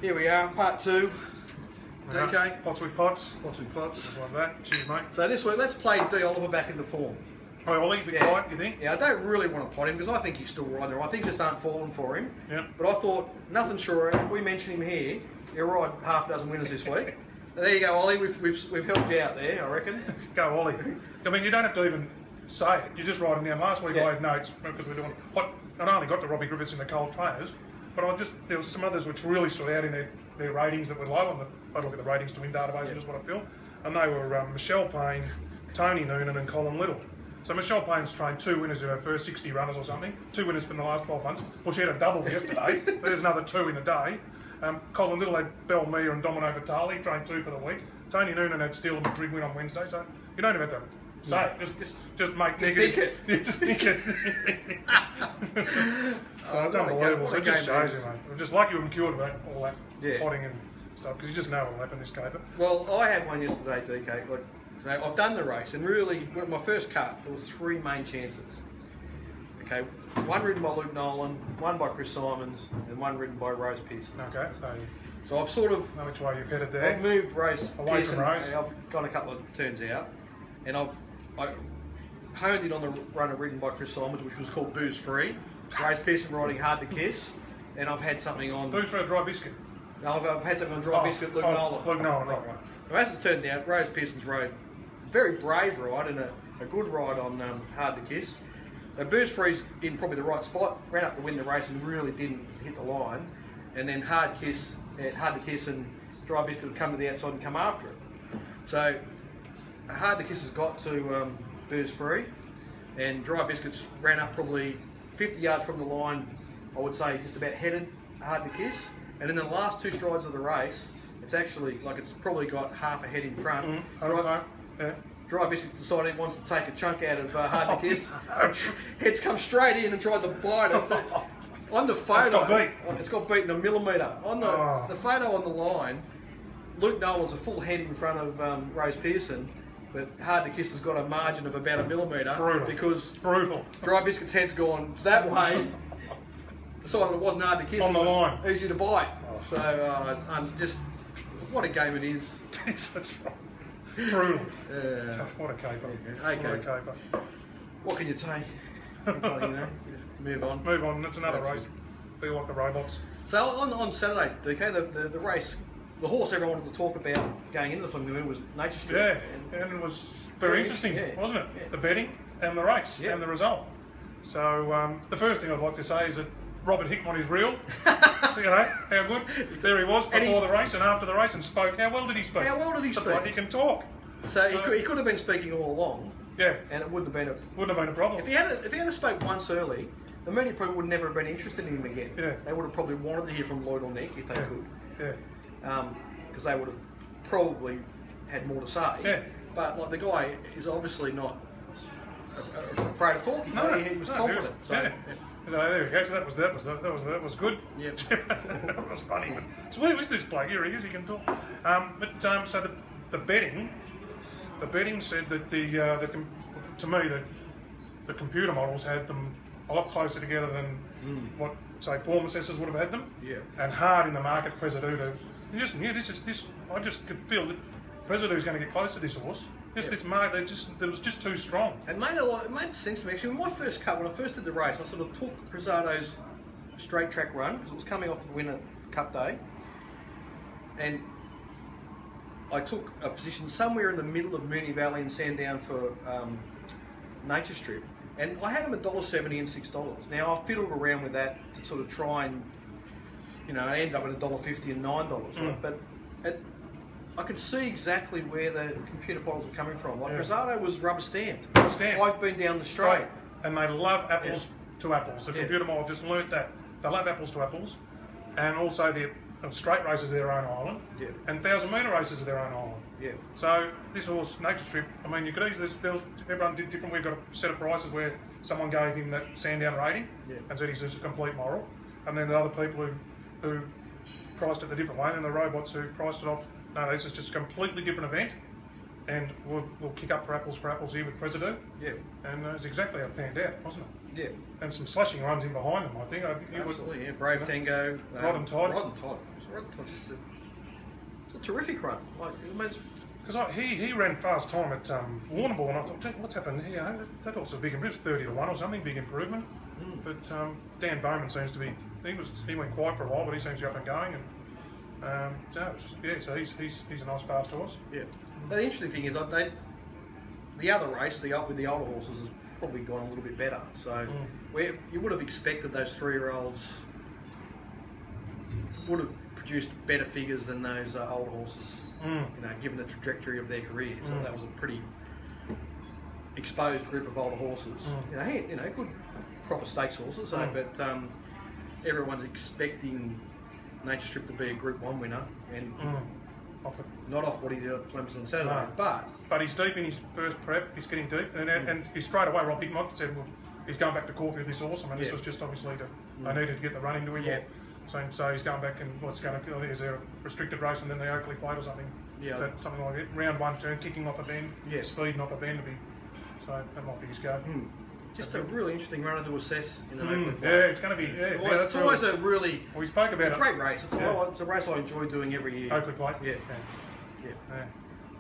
Here we are, part 2. DK. Pots with pots. Pots with pots. Just like that. Cheers, mate. So this week, let's play D. Oliver back into form. Oh, Ollie, a bit quiet, you think? Yeah, I don't really want to pot him because I think he's still right there. I think just aren't falling for him. Yeah. But I thought, nothing sure, if we mention him here, he'll ride half a dozen winners this week. There you go, Ollie. We've helped you out there, I reckon. Go, Ollie. I mean, you don't have to even say it. You just write them down. Last week I had notes because we're doing. I only got to Robbie Griffiths in the cold trainers, but there was some others which really stood out in their ratings that were low. I look at the ratings to win database, just what I feel. And they were Michelle Payne, Tony Noonan, and Colin Little. So Michelle Payne's trained 2 winners in her first 60 runners or something. 2 winners from the last 12 months. Well, she had a double yesterday. So there's another 2 in a day. Colin Little had Bell Mia and Domino Vitale, trained 2 for the week. Tony Noonan had Steel and Madrid win on Wednesday. So you don't even have to say it. Just make negative. Think it. Yeah, just think it. So it's unbelievable. So it just shows you, mate. I'm just lucky we've cured about all that potting and stuff because you just know what'll happen this caper. Well, I had one yesterday, DK. Look, so I've done the race, and really, my first cut, there was 3 main chances. Okay, 1 ridden by Luke Nolan, 1 by Chris Simons, and 1 ridden by Rose Pearson. Okay. So I've sort of know which way you've headed there. I've moved Rose away Pearson, from Rose. I've gone a couple of turns out, and I honed in on the runner ridden by Chris Simons, which was called Booze Free. Rose Pearson riding Hard to Kiss, and I've had something on Booze for a dry biscuit. No, I've had something on Dry Biscuit, Luke Nolan. Luke Nolan, right. Well, as it turned out, Rose Pearson's rode very brave ride and a good ride on Hard to Kiss. Booze Free's in probably the right spot, ran up to win the race and really didn't hit the line. And then Hard to Kiss and Dry Biscuit have come to the outside and come after it. So Hard to Kiss has got to Booze Free, and Dry Biscuits ran up probably 50 yards from the line, I would say just about headed Hard to Kiss. And in the last 2 strides of the race, it's actually like it's probably got half a head in front. Dry Biscuits decided it wants to take a chunk out of Hard to Kiss. Head's come straight in and tried to bite it. So on the photo, it's got beaten a millimetre. On the photo on the line, Luke Nolan's a full head in front of Rose Pearson, but Hard to Kiss has got a margin of about a millimetre because Dry Biscuits' head's gone that way. Decided it wasn't hard to kiss. On the line. Easy to bite. So, just what a game it is. That's right. Brutal. What a caper. Okay. What a caper. What can you say? Just move on. Move on. That's another race. Be like the robots. So on Saturday, DK, the race, the horse everyone wanted to talk about going into the Flamingo was Nature Street. Yeah, and it was very interesting, wasn't it? Yeah. The betting and the race and the result. So the first thing I'd like to say is that Robert Hickmott is real. You know, how good. There he was before the race and after the race and spoke. How well did he speak? How well did he speak? Like he can talk. So he could have been speaking all along. Yeah. And it wouldn't have been a problem. If he had spoke once early, the media people would never have been interested in him again. Yeah. They would have probably wanted to hear from Lloyd or Nick if they could. Yeah. Because they would have probably had more to say. Yeah. But like the guy is obviously not afraid of talking. No, he was confident. There we go. So that was good. Yeah. That was funny. But so where is this bloke? Here he is. He can talk. So the betting said that to me the computer models had them a lot closer together than what say form assessors would have had them. Yeah. And hard in the market, Presidu. I just could feel that Presidu's going to get close to this horse. This market, it was just too strong. It made sense to me. Actually, when I first did the race, I sort of took Presido's straight track run because it was coming off the winner Cup day, and I took a position somewhere in the middle of Moonee Valley and Sandown for Nature Strip, and I had them $1.70 and $6. Now I fiddled around with that to sort of try and I ended up at $1.50 and $9, right? But I could see exactly where the computer models were coming from. Like Prezado was rubber stamped. I've been down the straight. And they love apples to apples. The computer model just learnt that. They love apples to apples. And also the straight races are their own island. Yeah. And 1,000-metre races are their own island. Yeah. So this horse, Nature Strip, I mean, you could easily, everyone did different. We've got a set of prices where someone gave him that Sandown rating and said he's just a complete moral. And then the other people who priced it the different way, and then the robots who priced it off, no, this is just a completely different event, and we'll kick up for apples here with Presido. Yeah. And it's exactly how it panned out, wasn't it? Yeah. And some slashing runs in behind them, I think. Absolutely, Brave Tango. Rod and Todd. Rod and Todd. It's a terrific run. Like, because he ran fast time at Warrnambool, and I thought, what's happened here? That horse is a big improvement, 30 to 1 or something, big improvement. But Dan Bowman seems to be, he went quiet for a while, but he seems to be up and going. And so he's a nice fast horse. Yeah. The interesting thing is the other race, with the older horses, has probably gone a little bit better. So where you would have expected those 3-year-olds would have produced better figures than those older horses. You know, given the trajectory of their careers. So that was a pretty exposed group of older horses. You know, good proper stakes horses. But everyone's expecting Nature Strip to be a Group 1 winner, and not off what he did at Flemington on Saturday. No. But he's deep in his first prep. He's getting deep, and he's straight away. Rob Hickmott said, "Well, he's going back to Caulfield this awesome," and this was just obviously they needed to get the running to him. Yeah. So he's going back, and is there a restricted race and then the Oakley Plate or something? Yeah. Is that something like it? Round 1 turn, kicking off a bend, speeding off a bend to be. So that might be his go. Just a really interesting runner to assess in an Oakley Plate. Yeah, it's going to be. It's always a really. We spoke about it's a great race. It's a race I enjoy doing every year. Oakley Plate. Yeah.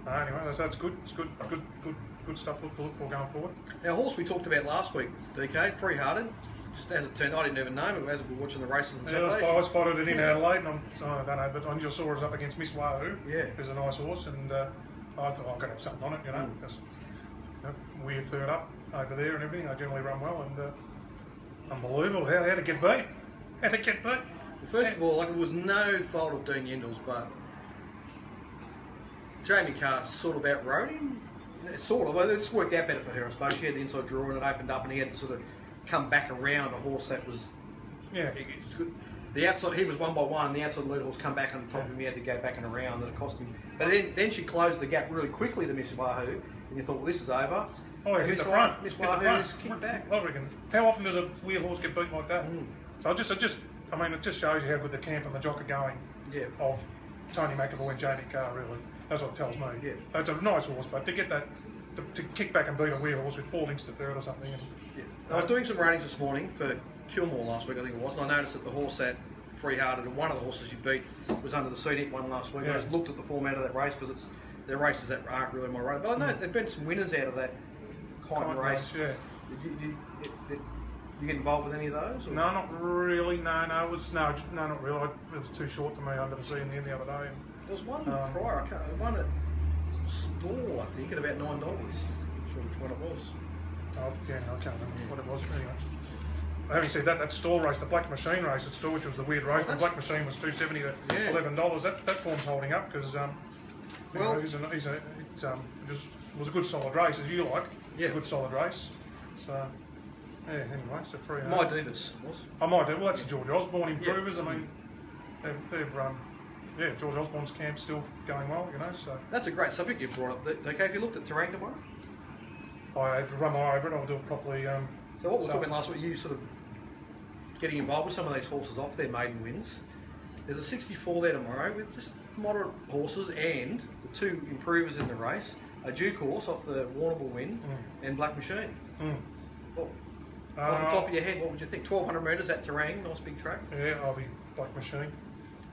Anyway, that's good. It's good stuff to look for going forward. Our horse we talked about last week, DK, Free Hearted. Just as it turned, I didn't even know, but as we were watching the races and I spotted it in Adelaide, and I don't know, but I just saw it up against Miss Wahoo. Who's a nice horse, and I thought I've got to have something on it, you know. Because, we're third up over there and everything. They generally run well, and unbelievable how to get beat. How to get beat. Well, first of all, like, it was no fault of Dean Yendall's, but Jamie Carr sort of outrode him. Sort of. Well, it's worked out better for her, I suppose. She had the inside draw and it opened up, and he had to sort of come back around a horse that was good. The outside, he was 1 by 1, and the outside lead horse come back on top of him. He had to go back and around, and it cost him. But then she closed the gap really quickly to Miss Wahoo, and you thought, well, this is over. Oh, hit the front. Miss Wahoo's kicked back. I reckon. How often does a wheel horse get beat like that? So it just shows you how good the camp and the jock are going. Of Tony McAvoy and Jamie Carr, really. That's what it tells me. That's a nice horse, but to get that, to kick back and beat a wheel horse with 4 links to third or something. I was doing some ratings this morning for Kilmore last week, I think it was, and I noticed that the horse that Free Hearted, and one of the horses you beat was under the scenic one last week. I just looked at the format of that race because they're races that aren't really my race. But I know there've been some winners out of that kind of race. You get involved with any of those? Or? No, not really. No, not really. It was too short for me under the sea in the end the other day. There was one prior, one at Stall, I think, at about $9. I'm not sure which one it was. I can't remember what it was anyway. Having said that, that Stall race, the Black Machine race at Stall, which was the weird race, the Black Machine was $2.70 to $11. That form's holding up because it was a good solid race, as you like. A good solid race. So anyway, so Free Hearted. My Divas was. I might do. Well, that's George Osborne improvers. I mean, they've George Osborne's camp's still going well, you know. So that's a great subject you brought up. Okay, have you looked at terrain tomorrow? I run my eye over it. I'll do it properly. So what we were talking last week, you sort of getting involved with some of these horses off their maiden wins. There's a 64 there tomorrow with just moderate horses, and the 2 improvers in the race, a Duke horse off the Warrnambool win, and Black Machine. Well, off the top of your head, what would you think? 1,200 metres at terrain, nice big track. Yeah, I'll be Black Machine.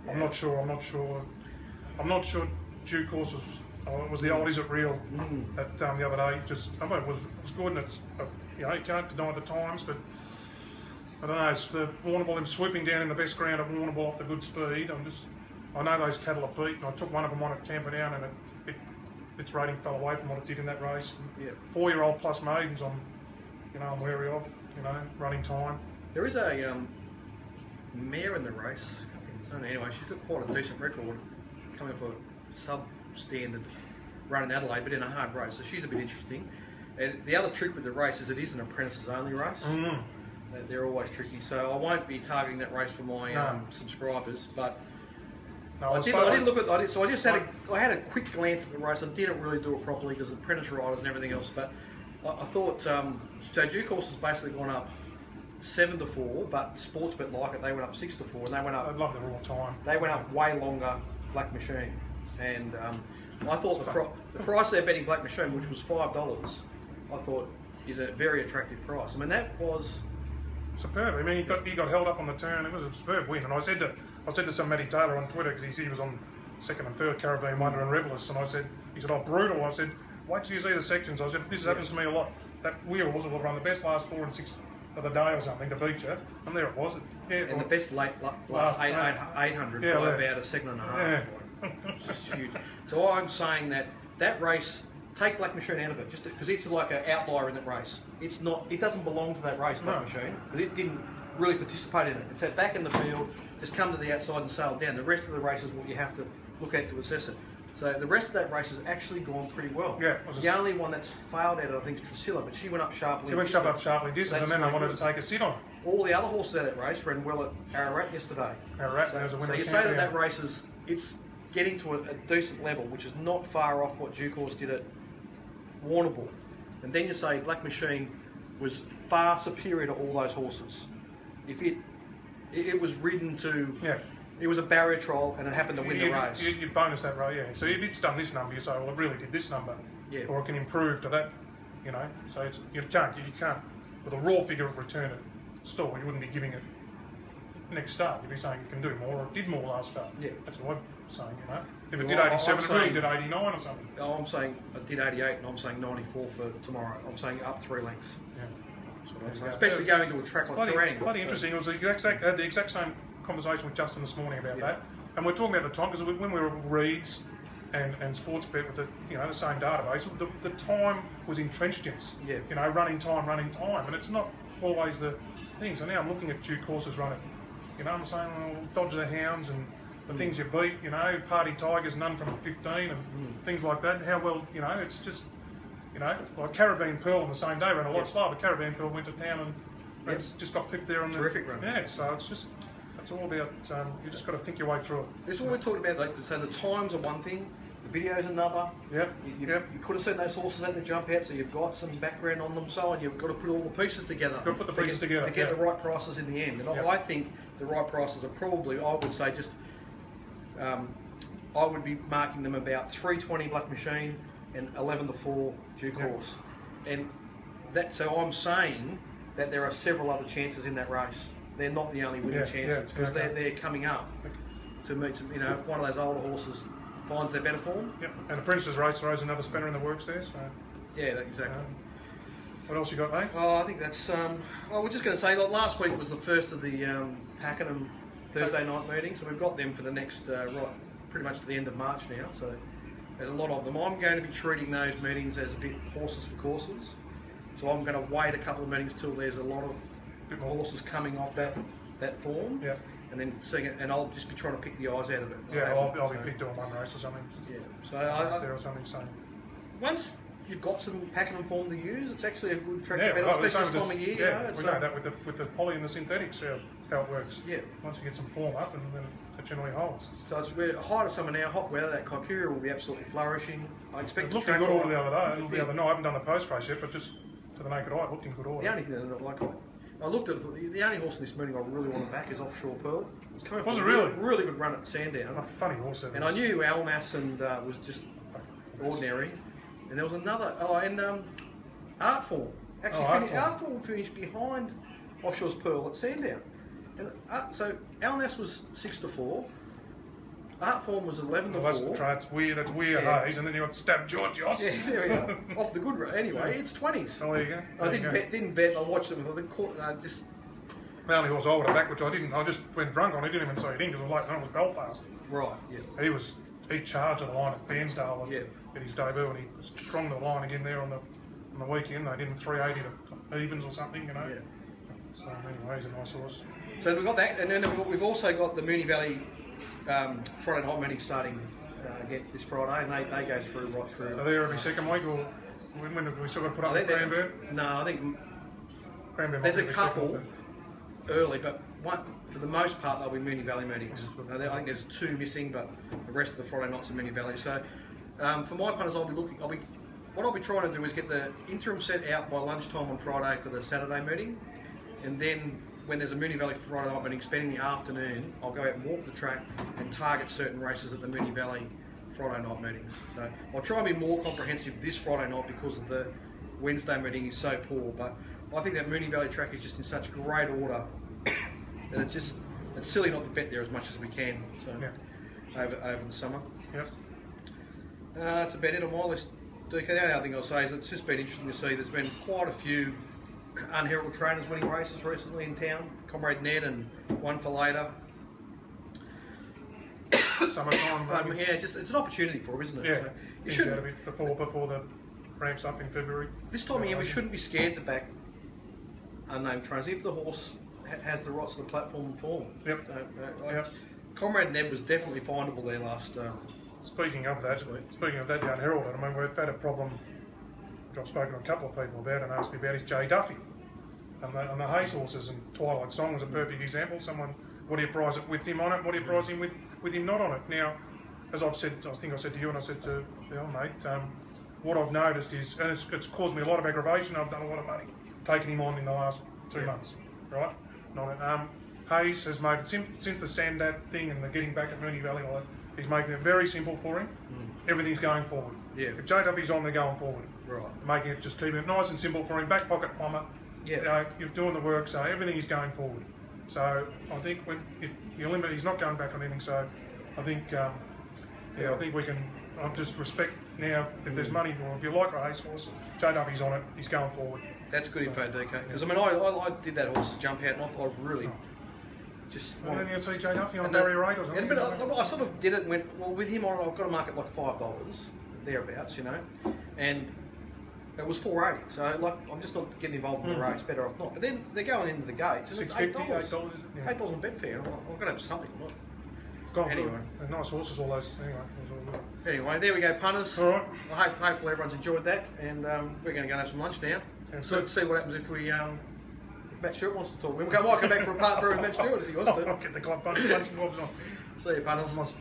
I'm not sure Duke horse was the oldies at Real at the other day. It was good, and it's you can't deny the times, but I don't know. It's the Warrnambool, them swooping down in the best ground at Warrnambool off the good speed. I know those cattle are beat, and I took one of them on at Camperdown, and its rating fell away from what it did in that race. 4-year-old plus maidens, I'm wary of. Running time. There is a mare in the race. Anyway, she's got quite a decent record coming for substandard run in Adelaide, but in a hard race, so she's a bit interesting. And the other trick with the race is it is an apprentices only race. They're always tricky, so I won't be targeting that race for my subscribers. But I had a quick glance at the race. I didn't really do it properly because of apprentice riders and everything else. But I thought so. Duke Horse has basically gone up 7 to 4, but Sportsbet like it. They went up 6 to 4, and they went up. I love the raw time. They went up way longer. Black Machine, and I thought the price they're betting Black Machine, which was $5, I thought is a very attractive price. I mean, that was superb. I mean, he got held up on the turn. It was a superb win. And I said to some Matty Taylor on Twitter, because he was on second and third Caribbean Wonder and Revelist, and he said, oh, brutal. I said, wait till you see the sections. I said, this happens to me a lot. That wheel was will run the best last 4 and 6 of the day or something to beat you, and there it was. And the best last 800 by about a second and a half. Yeah. It's just huge. So I'm saying that race, take Black Machine out of it, just because it's like an outlier in that race. It's not. It doesn't belong to that race, Black Machine, because it didn't really participate in it. It's at back in the field, just come to the outside and sail down. The rest of the race is what you have to look at to assess it. So the rest of that race has actually gone pretty well. Yeah, the only one that's failed at it, I think, is Drusilla, but she went up sharply. She went up sharply distance, and then they wanted to take a sit on. All the other horses out of that race ran well at Ararat yesterday. Ararat, there was a winner. So you say that race it's getting to a decent level, which is not far off what Duke Horse did at Warrnambool. And then you say Black Machine was far superior to all those horses. If it was ridden to... Yeah. It was a barrier trial, and it happened to win the race. You bonus that race, yeah. So if it's done this number, you say, well, it really did this number, or it can improve to that, you know. So you can't with a raw figure of return at store. You wouldn't be giving it next start. You'd be saying it can do more, or it did more last start. Yeah, that's what I'm saying, you know. If it did 87, it really did 89 or something. I'm saying it did 88, and I'm saying 94 for tomorrow. I'm saying up 3 lengths. Yeah, especially going to a track like Terang. Bloody interesting. It was the exact same conversation with Justin this morning about that, and we're talking about the time, because when we were at Reeds and Sportsbet with the same database, the time was entrenched in us. Yeah. You know, running time, and it's not always the thing. So now I'm looking at Duke horses running. You know, I'm saying, well, Dodge the Hounds and the things you beat. You know, Party Tigers, none from 15 and things like that. How well, you know, it's just, you know, like Caribbean Pearl on the same day ran a lot slower, but Caribbean Pearl went to town and it's just got picked there on the terrific run. Yeah, so it's just. It's all about, you just got to think your way through it. This is what we're talking about, like, so the times are one thing, the video's another. Yep. You could have seen those horses at the jump out, so you've got some background on them, so on. You've got to put all the pieces together. You've got to put the pieces together. To get the right prices in the end. And I think the right prices are probably, I would say, just, I would be marking them about 320 Black Machine and 11 to 4 Duke Horse. And so I'm saying that there are several other chances in that race. They're not the only winning chances, because they're coming up to meet some, you know, if one of those older horses finds their better form. Yep, and the Princess Race throws another spinner in the works there. So. Yeah, exactly. What else you got, mate? Oh, I think that's, well, we're just going to say, like, last week was the first of the Pakenham Thursday night meetings, so we've got them for the next, pretty much to the end of March now, so there's a lot of them. I'm going to be treating those meetings as a bit horses for courses, so I'm going to wait a couple of meetings till there's a lot of horses coming off that form, and then seeing it, and I'll just be trying to pick the eyes out of it. Yeah, I'll be picked doing one race or something. Yeah, so I there or something. So once you've got some Pakenham form to use, it's actually a good track to bet on, especially this time of year. Yeah, we know that with the poly and the synthetics, how it works. Yeah, once you get some form up, and then it generally holds. So we're high to summer now, hot weather. That Kikuyu will be absolutely flourishing. I expect it looked in good order the other day. I haven't done the post race yet, but just to the naked eye, it looked in good order. The only thing that I like. I looked at it, the only horse in this meeting I really want to back is Offshore Pearl. Was it really? Really good run at Sandown. Funny horse. And I knew Almas and was just ordinary. And there was another, Art Form. Actually, Art Form finished behind Offshore's Pearl at Sandown. And so Almas was 6 to 4. Art Form was 11 to 4. That's weird. That's weird, Hayes. And then you got Stab Georgios. Yeah, there we go. Off the good run. Anyway, it's 20s. Oh, there you go. I didn't bet. I watched it with just. The only horse I would have backed, which I didn't. I just went drunk on. He didn't even see it in because it was late. It was Belfast. Right. Yeah. He charged the line at Bairnsdale at his debut, and he strung the line again there on the weekend. They did him 380 to evens or something, you know. Yeah. So anyway, he's a nice horse. So we've got that, and then we've also got the Moonee Valley Friday night meeting starting again this Friday, and they go through right through. Are they every second week, or when have we still got to put up with Cranbourne? No, I think Cranbourne there's a couple early, but for the most part they'll be Moonee Valley meetings. I think there's 2 missing, but the rest of the Friday nights are Moonee Valley. So for my punters, what I'll be trying to do is get the interim set out by lunchtime on Friday for the Saturday meeting, and then when there's a Moonee Valley Friday night meeting, spending the afternoon, I'll go out and walk the track and target certain races at the Moonee Valley Friday night meetings. So I'll try and be more comprehensive this Friday night because of the Wednesday meeting is so poor, but I think that Moonee Valley track is just in such great order that it's silly not to bet there as much as we can. So over the summer. Yep. That's about it on my list. DK, the only other thing I'll say is it's just been interesting to see there's been quite a few unheralded trainers winning races recently in town. Comrade Ned and one for later. Summertime, But, yeah, just it's an opportunity for them, isn't it? Yeah, So you should before the ramps up in February. this time of year we shouldn't be scared to back unnamed trainers if the horse has the right sort of platform and form. Yep. So, Comrade Ned was definitely findable there last. Speaking of that, the unheralded, I mean, we've had a problem, which I've spoken to a couple of people about and asked me about, is Jay Duffy. And the Hayes horses, and Twilight Song was a perfect example. What do you prize it with him on it? What do you prize him with him not on it? Now, as I've said, I think I said to you and I said to the old mate, what I've noticed is, and it's caused me a lot of aggravation, I've done a lot of money taking him on in the last 2 months, right? Hayes has made it, since the Sandat thing and the getting back at Moonee Valley, he's making it very simple for him. Everything's going forward. Yeah. If J Duffy's on, they're going forward. Right. Making it, just keeping it nice and simple for him. Back pocket plumber. Yeah. You're doing the work, so everything is going forward. So I think if you limit, he's not going back on anything. So I think, I think we can. I just respect now. If there's money, or if you like a racehorse, J Duffy's on it. He's going forward. That's good info, DK. Because I mean, I did that horse's jump out, and I thought I really. And then you see J Duffy on a barrier rate or something. But I sort of did it and went, well, with him on it, I've got to mark it like $5, thereabouts, you know. And it was $4.80, so like I'm just not getting involved in the race, better off not. But then they're going into the gates, and it's $8. $8 on Betfair, and I've got to have something. Anyway. They're nice horses, all those. Anyway, there we go, punters. All right. Hopefully everyone's enjoyed that, and we're going to go and have some lunch now. So see what happens if we. Matt Stewart wants to talk. We might come back for a part 3 with Matt Stewart if he wants to. I'll get the club punching gloves on. See you, punters.